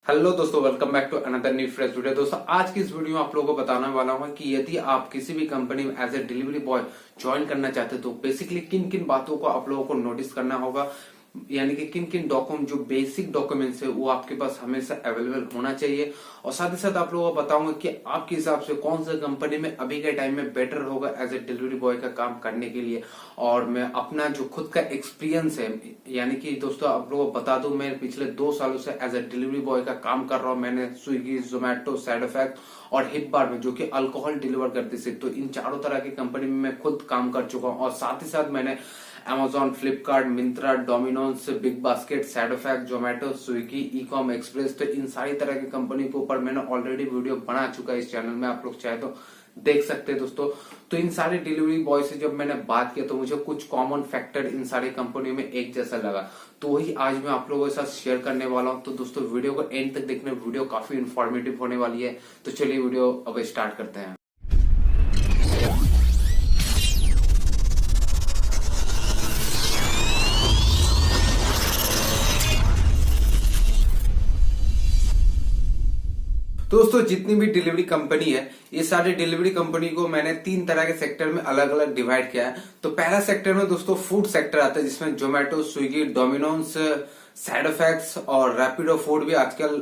Hello दोस्तों, welcome back to another new fresh video. दोस्तों आज की इस वीडियो में आप लोगों को बताने वाला हूं कि यदि आप किसी भी कंपनी में as a delivery boy join करना चाहते हैं तो बेसिकली किन किन बातों को आप लोगों को नोटिस करना होगा, यानी कि किन किन डॉक्यूमेंट जो बेसिक डॉक्यूमेंट्स है वो आपके पास हमेशा अवेलेबल होना चाहिए। और साथ ही साथ आप लोगों को बताऊंगा कि आपके हिसाब से कौन सा कंपनी में अभी के टाइम में बेटर होगा एज ए डिलीवरी बॉय का काम करने के लिए। और मैं अपना जो खुद का एक्सपीरियंस है, यानी कि दोस्तों आप लोगों को बता दूं, मैं पिछले 2 सालों से एज ए डिलीवरी बॉय का काम कर रहा हूं। मैंने स्विगी, जोमेटो, सैडोफैक्ट और हिपबार में जो कि अल्कोहल डिलीवर करती थी, तो इन चारों तरह की कंपनी में मैं खुद काम कर चुका हूं। और साथ ही साथ मैंने Amazon, Flipkart, Myntra, Domino's, Big Basket, सैडोफैक्ट, Zomato, Swiggy, Ecom Express, तो इन सारी तरह की कंपनी के ऊपर मैंने ऑलरेडी वीडियो बना चुका है इस चैनल में, आप लोग चाहे तो देख सकते हैं दोस्तों। तो इन सारे डिलीवरी बॉय से जब मैंने बात किया तो मुझे कुछ कॉमन फैक्टर इन सारी कंपनियों में एक जैसा लगा, तो वही आज मैं आप लोगों के साथ शेयर करने वाला हूं। तो दोस्तों वीडियो को एंड तक देखने, वीडियो काफी इन्फॉर्मेटिव होने वाली है। तो चलिए वीडियो अब स्टार्ट करते हैं। तो दोस्तों जितनी भी डिलीवरी कंपनी है, ये सारी डिलीवरी कंपनी को मैंने 3 तरह के सेक्टर में अलग अलग डिवाइड किया है। तो पहला सेक्टर में दोस्तों फूड सेक्टर आता है, जिसमें जोमेटो, स्विगी, डोमिनोज, सैडोफैक्स और रैपिडो फूड भी आजकल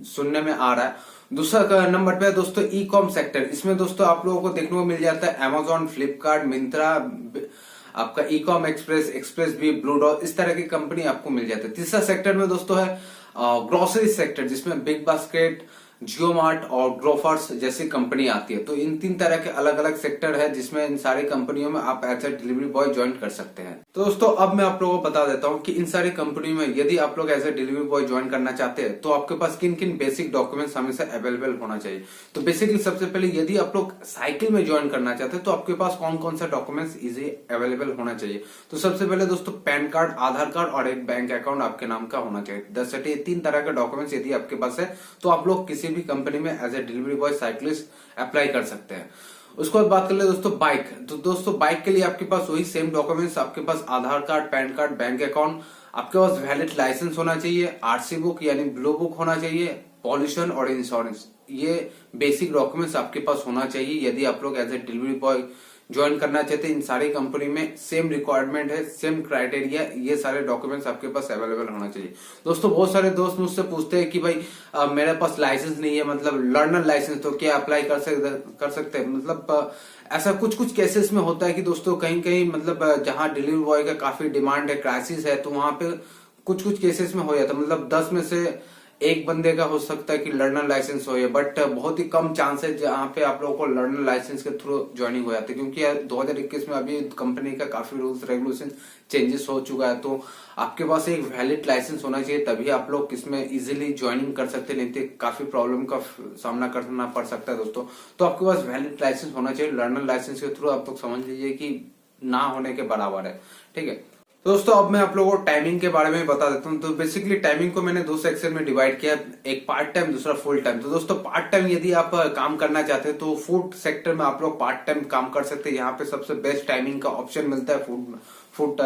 सुनने में आ रहा है। दूसरा नंबर पे है दोस्तों ई कॉम सेक्टर। इसमें दोस्तों आप लोगों को देखने को मिल जाता है Amazon, फ्लिपकार्ट, मिंत्रा, आपका ई कॉम एक्सप्रेस, एक्सप्रेस भी, ब्लू डॉग, इस तरह की कंपनी आपको मिल जाती है। तीसरा सेक्टर में दोस्तों है ग्रोसरी सेक्टर, जिसमें बिग बास्केट, जियो मार्ट और ग्रोफर्स जैसी कंपनी आती है। तो इन 3 तरह के अलग अलग सेक्टर है, जिसमें इन सारी कंपनियों में आप as a delivery boy join कर सकते हैं। तो दोस्तों अब मैं आप लोगों को बता देता हूं कि इन सारी कंपनियों में यदि आप लोग as a delivery boy join करना चाहते हैं तो आपके पास किन किन बेसिक डॉक्यूमेंट्स हमेशा अवेलेबल होना चाहिए। तो बेसिकली सबसे पहले यदि आप लोग साइकिल में ज्वाइन करना चाहते हैं तो आपके पास कौन कौन सा डॉक्यूमेंट्स इजी अवेलेबल होना चाहिए। तो सबसे पहले दोस्तों पैन कार्ड, आधार कार्ड और एक बैंक अकाउंट आपके नाम का होना चाहिए। दरअसल ये 3 तरह के डॉक्यूमेंट्स यदि आपके पास है तो आप लोग किसी भी कंपनी में as a delivery boy cyclist apply कर सकते हैं। उसके बाद बात कर ले दोस्तों बाइक। तो दोस्तों बाइक के लिए आपके पास वही सेम डॉक्यूमेंट्स, आपके पास Aadhaar card, pan card, bank account, आपके पास वैलिड लाइसेंस होना चाहिए, आरसी बुक यानी ब्लू बुक होना चाहिए, पॉल्यूशन और इंश्योरेंस, ये बेसिक डॉक्यूमेंट्स आपके पास होना चाहिए यदि आप लोग as a delivery boy join करना चाहते हैं। इन सारी कंपनी में सेम रिक्वायरमेंट है, सेम क्राइटेरिया, ये सारे डॉक्यूमेंट्स आपके पास अवेलेबल होना चाहिए। दोस्तों बहुत सारे दोस्त मुझसे पूछते हैं कि भाई मेरे पास लाइसेंस नहीं है, मतलब लर्नर लाइसेंस, तो क्या अप्लाई कर सकते हैं। मतलब ऐसा कुछ कुछ केसेस में होता है कि दोस्तों कहीं कहीं मतलब जहां डिलीवरी बॉय का काफी डिमांड है, क्राइसिस है, तो वहां पे कुछ कुछ केसेस में हो जाता है। मतलब 10 में से एक बंदे का हो सकता है कि लर्नर लाइसेंस हो, बट बहुत ही कम चांस है जहां पे आप लोगों को लर्नर लाइसेंस के थ्रू ज्वाइनिंग हो जाती है, क्योंकि 2021 में अभी कंपनी का काफी रूल्स रेगुलेशन चेंजेस हो चुका है। तो आपके पास एक वैलिड लाइसेंस होना चाहिए, तभी आप लोग इसमें इजीली ज्वाइनिंग कर सकते हैं, नहीं तो काफी प्रॉब्लम का सामना करना पड़ सकता है दोस्तों। तो आपके पास वैलिड लाइसेंस होना चाहिए। लर्नर लाइसेंस के थ्रू आप लोग समझ लीजिए कि ना होने के बराबर है, ठीक है। दोस्तों अब मैं आप लोगों को टाइमिंग के बारे में बता देता हूं। तो बेसिकली टाइमिंग को मैंने 2 सेक्शन में डिवाइड किया, एक पार्ट टाइम, दूसरा फुल टाइम। तो दोस्तों पार्ट टाइम यदि आप काम करना चाहते हैं तो फूड सेक्टर में आप लोग पार्ट टाइम काम कर सकते हैं। यहाँ पे सबसे बेस्ट टाइमिंग का ऑप्शन मिलता है फूड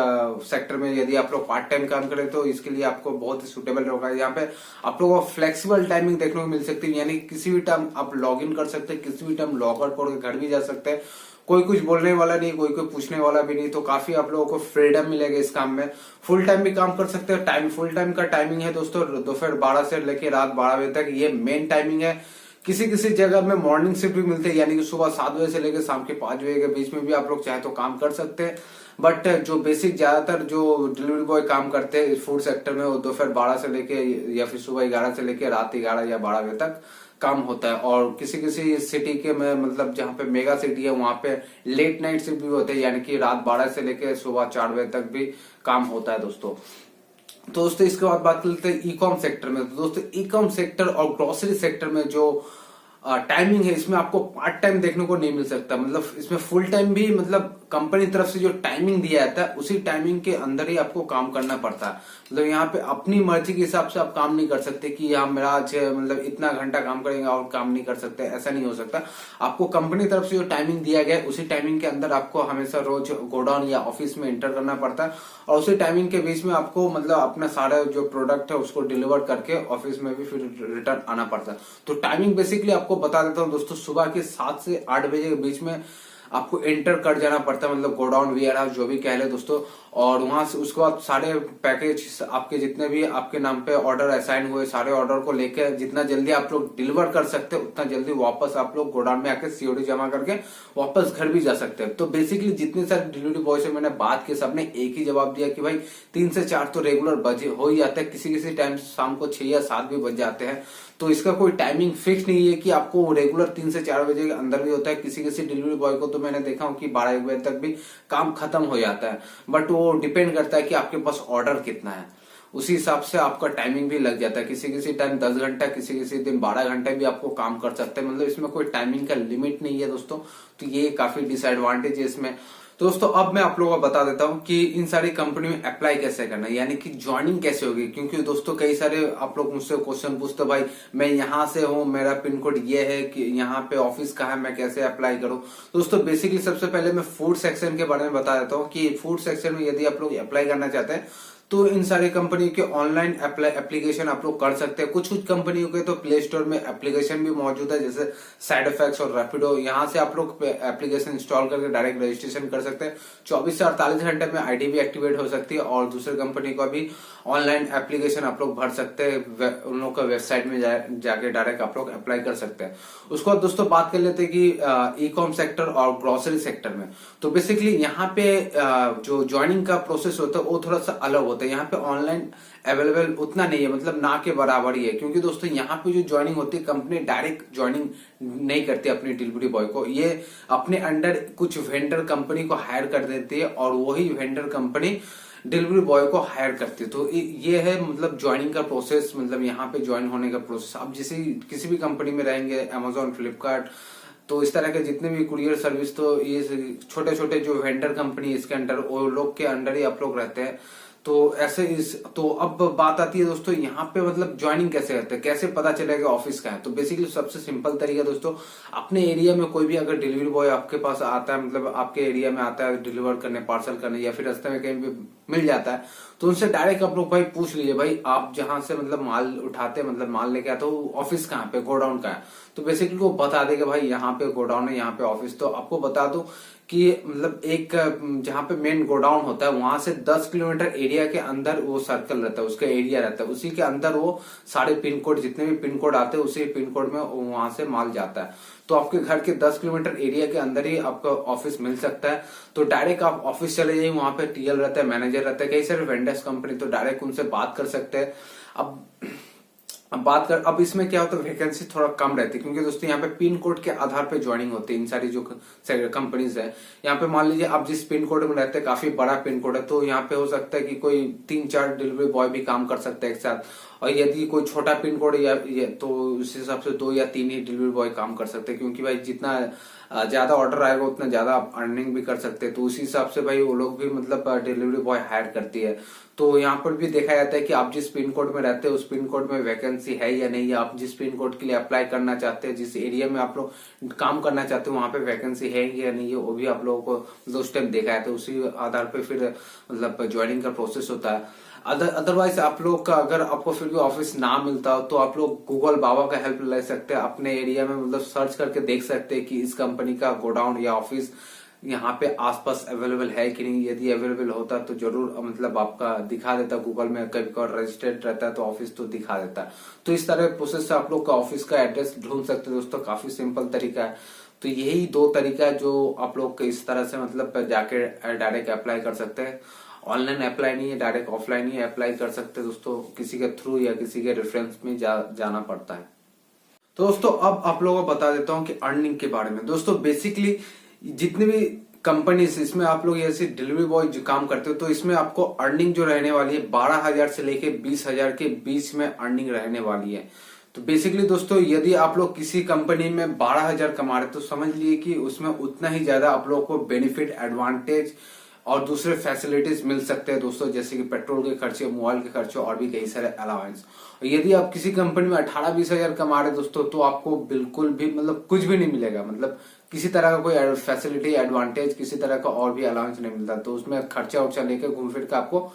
सेक्टर में। यदि आप लोग पार्ट टाइम काम करें तो इसके लिए आपको बहुत ही सुटेबल होगा। यहाँ पे आप लोगों को फ्लेक्सिबल टाइमिंग देखने को मिल सकती है, यानी किसी भी टाइम आप लॉग इन कर सकते हैं, किसी भी टाइम लॉग आउट करके घर भी जा सकते हैं। कोई कुछ बोलने वाला नहीं, कोई पूछने वाला भी नहीं, तो काफी आप लोगों को फ्रीडम मिलेगा इस काम में। फुल टाइम भी काम कर सकते हैं। टाइम फुल टाइम का टाइमिंग है दोस्तों दोपहर 12 से लेकर रात 12 बजे तक, ये मेन टाइमिंग है। किसी किसी जगह में मॉर्निंग शिफ्ट भी मिलते हैं, यानी कि सुबह 7 बजे से लेकर शाम के 5 बजे के बीच में भी आप लोग चाहे तो काम कर सकते हैं। बट जो बेसिक ज्यादातर जो डिलीवरी बॉय काम करते हैं फूड सेक्टर में, वो दोपहर 12 से लेके या फिर सुबह 11 से लेकर रात 11 या 12 बजे तक काम होता है। और किसी किसी सिटी के में, मतलब जहाँ पे मेगा सिटी है, वहां पे लेट नाइट शिफ्ट भी होते हैं, यानी कि रात 12 से लेकर सुबह 4 बजे तक भी काम होता है दोस्तों। तो दोस्तों इसके बाद बात करते हैं ई कॉम सेक्टर में। तो दोस्तों ई कॉम सेक्टर और ग्रोसरी सेक्टर में जो टाइमिंग है, इसमें आपको पार्ट टाइम देखने को नहीं मिल सकता। मतलब इसमें फुल टाइम भी मतलब कंपनी तरफ से जो टाइमिंग दिया जाता है उसी टाइमिंग के अंदर ही आपको काम करना पड़ता है। मतलब यहाँ पे अपनी मर्जी के हिसाब से आप काम नहीं कर सकते कि हाँ मेरा आज मतलब इतना घंटा काम करेंगे और काम नहीं कर सकते, ऐसा नहीं हो सकता। आपको कंपनी तरफ से जो टाइमिंग दिया गया है उसी टाइमिंग के अंदर आपको हमेशा रोज गोडाउन या ऑफिस में एंटर करना पड़ता है और उसी टाइमिंग के बीच में आपको मतलब अपना सारा जो प्रोडक्ट है उसको डिलीवर करके ऑफिस में भी फिर रिटर्न आना पड़ता है। तो टाइमिंग बेसिकली आपको बता देता हूँ दोस्तों, सुबह के 7 से 8 बजे के बीच में आपको एंटर कर जाना पड़ता है, मतलब गोडाउन वेयर हाउस जो भी कह ले दोस्तों। और वहां से उसके बाद सारे पैकेज आपके जितने भी आपके नाम पे ऑर्डर असाइन हुए सारे ऑर्डर को लेकर जितना जल्दी आप लोग डिलीवर कर सकते हैं उतना जल्दी वापस आप लोग गोडाउन में आके सीओडी जमा करके वापस घर भी जा सकते हैं। तो बेसिकली जितने सारे डिलीवरी बॉय से मैंने बात की सबने एक ही जवाब दिया कि भाई 3 से 4 तो रेगुलर बजे हो ही जाता है, किसी किसी टाइम शाम को 6 या 7 भी बज जाते हैं। तो इसका कोई टाइमिंग फिक्स नहीं है कि आपको रेगुलर 3 से 4 बजे के अंदर भी होता है। किसी किसी डिलीवरी बॉय को तो मैंने देखा हूं कि 12-1 बजे तक भी काम खत्म हो जाता है, बट वो डिपेंड करता है कि आपके पास ऑर्डर कितना है, उसी हिसाब से आपका टाइमिंग भी लग जाता है। किसी किसी टाइम 10 घंटा, किसी किसी दिन 12 घंटे भी आपको काम कर सकते हैं। मतलब इसमें कोई टाइमिंग का लिमिट नहीं है दोस्तों। तो ये काफी डिसएडवांटेज है इसमें। तो दोस्तों अब मैं आप लोगों को बता देता हूं कि इन सारी कंपनी में अप्लाई कैसे करना है, यानी कि ज्वाइनिंग कैसे होगी। क्योंकि दोस्तों कई सारे आप लोग मुझसे क्वेश्चन पूछते भाई मैं यहाँ से हूँ, मेरा पिन कोड ये है कि यहाँ पे ऑफिस कहाँ है, मैं कैसे अप्लाई करूं। दोस्तों बेसिकली सबसे पहले मैं फूड सेक्शन के बारे में बता देता हूँ कि फूड सेक्शन में यदि आप लोग अप्लाई करना चाहते हैं तो इन सारी कंपनी के ऑनलाइन एप्लीकेशन आप लोग कर सकते हैं। कुछ कुछ कंपनियों के तो प्ले स्टोर में एप्लीकेशन भी मौजूद है, जैसे साइड इफेक्ट्स और रैपिडो। यहाँ से आप लोग एप्लीकेशन इंस्टॉल करके डायरेक्ट रजिस्ट्रेशन कर सकते हैं। 24 से 48 घंटे में आईडी भी एक्टिवेट हो सकती है और दूसरे कंपनी का भी ऑनलाइन एप्लीकेशन आप लोग भर सकते हैं। उन लोग का वेबसाइट में जाके डायरेक्ट आप लोग अप्लाई कर सकते हैं। उसके बाद दोस्तों बात कर लेते हैं कि ई कॉम सेक्टर और ग्रोसरी सेक्टर में। तो बेसिकली यहाँ पे जो ज्वाइनिंग का प्रोसेस होता है वो थोड़ा सा अलग होता है। यहाँ पे ऑनलाइन अवेलेबल उतना नहीं है, मतलब ना के बराबर ही है। क्योंकि दोस्तों यहाँ पे जो ज्वाइनिंग होती है कंपनी डायरेक्ट ज्वाइनिंग नहीं करती अपनी डिलीवरी बॉय को, ये अपने अंडर कुछ वेंडर कंपनी को हायर कर देती है और वही वेंडर कंपनी डिलीवरी बॉय को हायर करती है। तो ये है मतलब ज्वाइनिंग का प्रोसेस, मतलब यहाँ पे ज्वाइन होने का प्रोसेस। आप किसी भी कंपनी में रहेंगे, अमेजोन, फ्लिपकार्ट, तो इस तरह के जितने भी कुरियर सर्विस, तो ये छोटे छोटे जो वेंडर कंपनी इसके अंडर, वो लोग के अंडर ही आप लोग रहते हैं। तो ऐसे तो अब बात आती है दोस्तों यहाँ पे मतलब ज्वाइनिंग कैसे करते हैं, कैसे पता चलेगा ऑफिस का है। तो बेसिकली सबसे सिंपल तरीका दोस्तों, अपने एरिया में कोई भी अगर डिलीवरी बॉय आपके पास आता है, मतलब आपके एरिया में आता है डिलीवर करने, पार्सल करने, या फिर रास्ते में कहीं भी मिल जाता है, तो उनसे डायरेक्ट आप लोग भाई पूछ लीजिए भाई आप जहां से मतलब माल उठाते, मतलब माल लेके आते हो, ऑफिस कहाँ पे, गोडाउन का है। तो बेसिकली वो बता देगा भाई यहाँ पे गोडाउन है, यहाँ पे ऑफिस। तो आपको बता दो कि मतलब एक जहाँ पे मेन गोडाउन होता है वहां से 10 किलोमीटर एरिया के अंदर वो सर्कल रहता है, उसका एरिया रहता है, उसी के अंदर वो सारे पिन कोड, जितने भी पिन कोड आते हैं उसी पिन कोड में वहां से माल जाता है। तो आपके घर के 10 किलोमीटर एरिया के अंदर ही आपका ऑफिस मिल सकता है। तो डायरेक्ट आप ऑफिस चले जाइए, वहां पे टीएल रहता है, मैनेजर रहता है, कई सारे वेंडर्स कंपनी, तो डायरेक्ट उनसे बात कर सकते हैं। अब इसमें क्या होता है, वैकेंसी थोड़ा कम रहती है। क्योंकि दोस्तों यहाँ पे पिन कोड के आधार पे ज्वाइनिंग होती है इन सारी जो कंपनीज है। यहाँ पे मान लीजिए आप जिस पिन कोड में रहते हैं, काफी बड़ा पिन कोड है, तो यहाँ पे हो सकता है कि कोई 3-4 डिलीवरी बॉय भी काम कर सकते हैं एक साथ। और यदि कोई छोटा पिन कोड तो उस हिसाब से 2 या 3 ही डिलीवरी बॉय काम कर सकते हैं। क्योंकि भाई जितना ज्यादा ऑर्डर आएगा उतना ज्यादा आप अर्निंग भी कर सकते हैं। तो उसी हिसाब से भाई वो लोग भी मतलब डिलीवरी बॉय हायर करती है। तो यहाँ पर भी देखा जाता है कि आप जिस पिन कोड में रहते हैं उस पिन कोड में वैकेंसी है या नहीं, या आप जिस पिन कोड के लिए अप्लाई करना चाहते हैं, जिस एरिया में आप लोग काम करना चाहते हो वहां पे वैकेंसी है या नहीं है, वो भी आप लोगों को उस टाइम देखा है। तो उसी आधार पर फिर मतलब ज्वाइनिंग का प्रोसेस होता है। अदरवाइज आप लोग का अगर आपको फिर भी ऑफिस ना मिलता हो तो आप लोग गूगल बाबा का हेल्प ले सकते हैं। अपने एरिया में मतलब सर्च करके देख सकते हैं कि इस कंपनी का गोडाउन या ऑफिस यहाँ पे आसपास अवेलेबल है कि नहीं। यदि अवेलेबल होता तो जरूर मतलब आपका दिखा देता गूगल में, कभी कभी रजिस्टर्ड रहता है तो ऑफिस तो दिखा देता है। तो इस तरह प्रोसेस से आप लोग का ऑफिस का एड्रेस ढूंढ सकते हैं दोस्तों। काफी सिंपल तरीका है। तो यही 2 तरीका है जो आप लोग इस तरह से मतलब जाके डायरेक्ट अप्लाई कर सकते हैं। ऑनलाइन अप्लाई नहीं है, डायरेक्ट ऑफलाइन ही अप्लाई कर सकते हैं दोस्तों। किसी के थ्रू या किसी के रेफरेंस में जाना पड़ता है। तो दोस्तों अब आप लोगों को बता देता हूँ कि अर्निंग के बारे में। दोस्तों बेसिकली जितने भी कंपनीज इसमें आप लोग ऐसे डिलीवरी बॉय जो काम करते हो, तो इसमें आपको अर्निंग जो रहने वाली है 12,000 से लेके 20,000 के बीच में अर्निंग रहने वाली है। तो बेसिकली दोस्तों यदि आप लोग किसी कंपनी में 12,000 कमा रहे तो समझ लिए कि उसमें उतना ही ज्यादा आप लोग को बेनिफिट, एडवांटेज और दूसरे फैसिलिटीज मिल सकते हैं दोस्तों, जैसे कि पेट्रोल के खर्चे, मोबाइल के खर्चे और भी कई सारे अलाउंस। यदि आप किसी कंपनी में 18-20 हजार कमा रहे दोस्तों तो आपको बिल्कुल भी मतलब कुछ भी नहीं मिलेगा, मतलब किसी तरह का कोई फैसिलिटी, एडवांटेज, किसी तरह का और भी अलाउंस नहीं मिलता। तो उसमें खर्चा उर्चा लेकर घूम फिर के आपको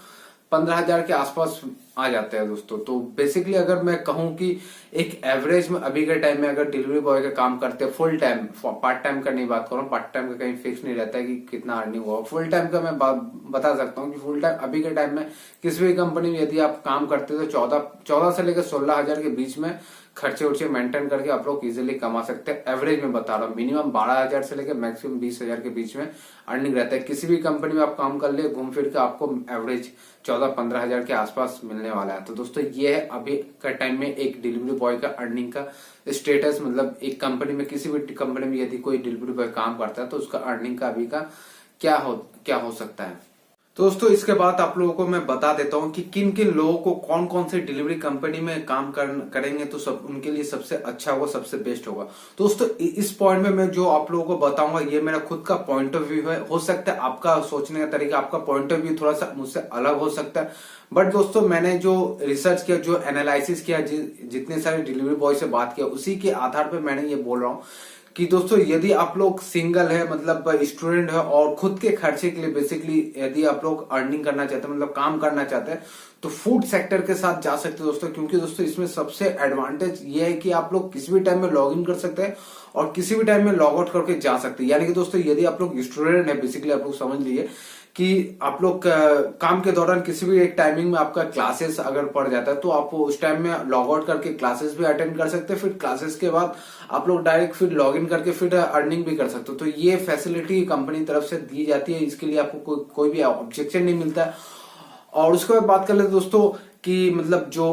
15,000 के आसपास आ जाते हैं दोस्तों। तो बेसिकली अगर मैं कहूं कि एक एवरेज में अभी के टाइम में अगर डिलीवरी बॉय का काम करते हैं फुल टाइम, पार्ट टाइम का नहीं बात कर रहा हूँ, पार्ट टाइम का कहीं फिक्स नहीं रहता है कि कितना अर्निंग होगा, फुल टाइम का मैं बता सकता हूँ कि फुल टाइम अभी के टाइम में किसी भी कंपनी में यदि आप काम करते हैं तो 14 से लेकर 16,000 के बीच में खर्चे उर्चे मेंटेन करके आप लोग इजिली कमा सकते हैं। एवरेज में बता रहा हूँ, मिनिमम 12,000 से लेकर मैक्सिमम 20,000 के बीच में अर्निंग रहता है। किसी भी कंपनी में आप काम कर ले, घूम फिर के आपको एवरेज 14-15,000 के आसपास मिलने वाला है। तो दोस्तों ये है अभी का टाइम में एक डिलीवरी बॉय का अर्निंग का स्टेटस, मतलब एक कंपनी में, किसी भी कंपनी में यदि कोई डिलीवरी बॉय काम करता है तो उसका अर्निंग का अभी का क्या हो सकता है। तो दोस्तों इसके बाद आप लोगों को मैं बता देता हूं कि किन किन लोगों को कौन कौन से डिलीवरी कंपनी में काम करेंगे तो सब उनके लिए सबसे अच्छा होगा, सबसे बेस्ट होगा। तो दोस्तों इस पॉइंट में मैं जो आप लोगों को बताऊंगा ये मेरा खुद का पॉइंट ऑफ व्यू है। हो सकता है आपका सोचने का तरीका, आपका पॉइंट ऑफ व्यू थोड़ा सा मुझसे अलग हो सकता है, बट दोस्तों मैंने जो रिसर्च किया, जो एनालिसिस किया, जितने सारे डिलीवरी बॉय से बात किया, उसी के आधार पर मैंने ये बोल रहा हूँ कि दोस्तों यदि आप लोग सिंगल है, मतलब स्टूडेंट है और खुद के खर्चे के लिए बेसिकली यदि आप लोग अर्निंग करना चाहते हैं, मतलब काम करना चाहते हैं, तो फूड सेक्टर के साथ जा सकते हैं दोस्तों। क्योंकि दोस्तों इसमें सबसे एडवांटेज ये है कि आप लोग किसी भी टाइम में लॉग इन कर सकते हैं और किसी भी टाइम में लॉग आउट करके जा सकते हैं। यानी कि दोस्तों यदि आप लोग स्टूडेंट है, बेसिकली आप लोग समझ लीजिए कि आप लोग काम के दौरान किसी भी एक टाइमिंग में आपका क्लासेस अगर पड़ जाता है तो आप उस टाइम में लॉग आउट करके क्लासेस भी अटेंड कर सकते हैं, फिर क्लासेस के बाद आप लोग डायरेक्ट फिर लॉग इन करके फिर अर्निंग भी कर सकते हो। तो ये फैसिलिटी कंपनी तरफ से दी जाती है, इसके लिए आपको कोई भी ऑब्जेक्शन नहीं मिलता है। और उसके बाद बात कर लेते दोस्तों कि मतलब जो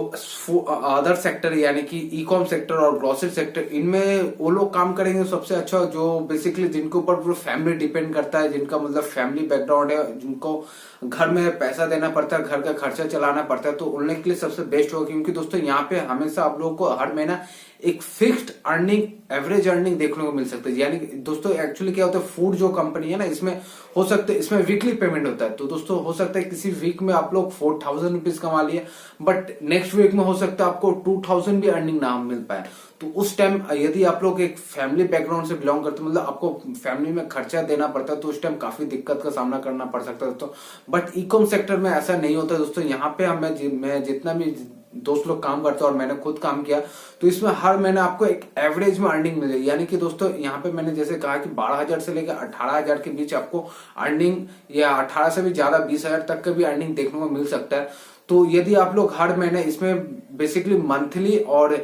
अदर सेक्टर यानी कि ई कॉम सेक्टर और ग्रोसरी सेक्टर, इनमें वो लोग काम करेंगे सबसे अच्छा जो बेसिकली जिनके ऊपर पूरा फैमिली डिपेंड करता है, जिनका मतलब फैमिली बैकग्राउंड है, जिनको घर में पैसा देना पड़ता है, घर का खर्चा चलाना पड़ता है, तो उनके लिए सबसे बेस्ट होगा। क्योंकि दोस्तों यहाँ पे हमेशा आप लोगों को हर महीना एक फिक्स्ड अर्निंग, एवरेज अर्निंग देखने को मिल सकता है। यानी दोस्तों एक्चुअली क्या होता है, फूड जो कंपनी है ना, इसमें हो सकता है इसमें वीकली पेमेंट होता है। तो दोस्तों हो सकता है किसी वीक में आप लोग 4,000 रुपीज कमा लिए, बट नेक्स्ट वीक में हो सकता है आपको 2,000 भी अर्निंग ना मिल पाए। तो उस टाइम यदि आप लोग एक फैमिली बैकग्राउंड से बिलोंग करते, मतलब आपको फैमिली में खर्चा देना पड़ता है, तो उस टाइम काफी दिक्कत का सामना करना पड़ सकता है दोस्तों। बट ई कॉम सेक्टर में ऐसा नहीं होता दोस्तों। यहाँ पे मैं जितना भी दोस्त लोग काम करते हैं और मैंने खुद काम किया, तो इसमें हर महीने आपको एक एवरेज में अर्निंग मिलेगी। यानी कि दोस्तों यहाँ पे मैंने जैसे कहा कि 12,000 से लेकर 18,000 के बीच आपको अर्निंग, या 18 से भी ज्यादा 20,000 तक का भी अर्निंग देखने को मिल सकता है। तो यदि आप लोग हर महीने इसमें बेसिकली मंथली और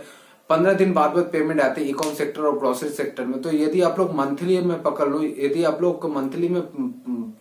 15 दिन बाद पेमेंट आती है ई कॉम सेक्टर और ग्रोसरी सेक्टर में, तो यदि आप लोग मंथली में पकड़ लो, यदि आप लोग मंथली में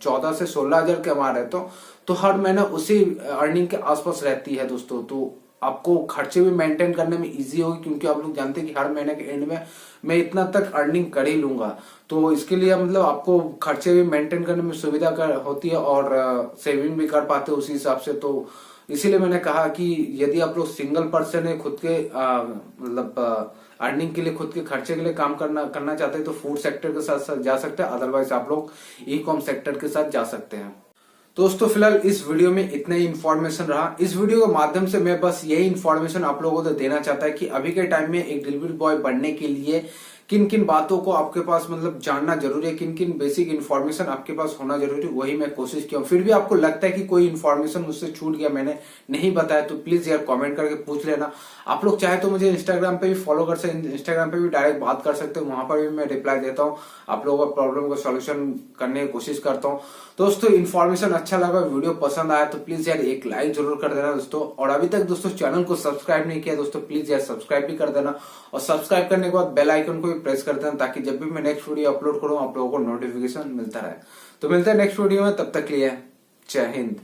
14 से 16,000 कमा रहे तो हर महीना उसी अर्निंग के आसपास रहती है दोस्तों। तो आपको खर्चे भी मेंटेन करने में इजी होगी, क्योंकि आप लोग जानते हैं कि हर महीने के एंड में मैं इतना तक अर्निंग कर ही लूंगा। तो इसके लिए मतलब आपको खर्चे भी मेंटेन करने में सुविधा होती है और सेविंग भी कर पाते हैं उसी हिसाब से। तो इसीलिए मैंने कहा कि यदि आप लोग सिंगल पर्सन है, खुद के मतलब अर्निंग के लिए, खुद के खर्चे के लिए काम करना चाहते हैं तो फूड सेक्टर के साथ जा सकते हैं, अदरवाइज आप लोग ई कॉम सेक्टर के साथ जा सकते हैं। दोस्तों फिलहाल इस वीडियो में इतना ही इन्फॉर्मेशन रहा। इस वीडियो के माध्यम से मैं बस यही इन्फॉर्मेशन आप लोगों को देना चाहता है कि अभी के टाइम में एक डिलीवरी बॉय बनने के लिए किन किन बातों को आपके पास मतलब जानना जरूरी है, किन किन बेसिक इन्फॉर्मेशन आपके पास होना जरूरी है, वही मैं कोशिश किया। फिर भी आपको लगता है कि कोई इन्फॉर्मेशन मुझसे छूट गया, मैंने नहीं बताया, तो प्लीज यार कमेंट करके पूछ लेना। आप लोग चाहे तो मुझे इंस्टाग्राम पे भी फॉलो कर सकते, इंस्टाग्राम पे भी डायरेक्ट बात कर सकते हो, वहां पर भी मैं रिप्लाई देता हूँ, आप लोगों का प्रॉब्लम का सॉल्यूशन करने की कोशिश करता हूँ। दोस्तों इन्फॉर्मेशन अच्छा लगा, वीडियो पसंद आया तो प्लीज यार एक लाइक जरूर कर देना दोस्तों। और अभी तक दोस्तों चैनल को सब्सक्राइब नहीं किया दोस्तों, प्लीज यार सब्सक्राइब भी कर देना, और सब्सक्राइब करने के बाद बेल आइकन को भी प्रेस कर देना, ताकि जब भी मैं नेक्स्ट वीडियो अपलोड करूं आप लोगों को नोटिफिकेशन मिलता रहे। तो मिलते हैं नेक्स्ट वीडियो में, तब तक के लिए जय हिंद।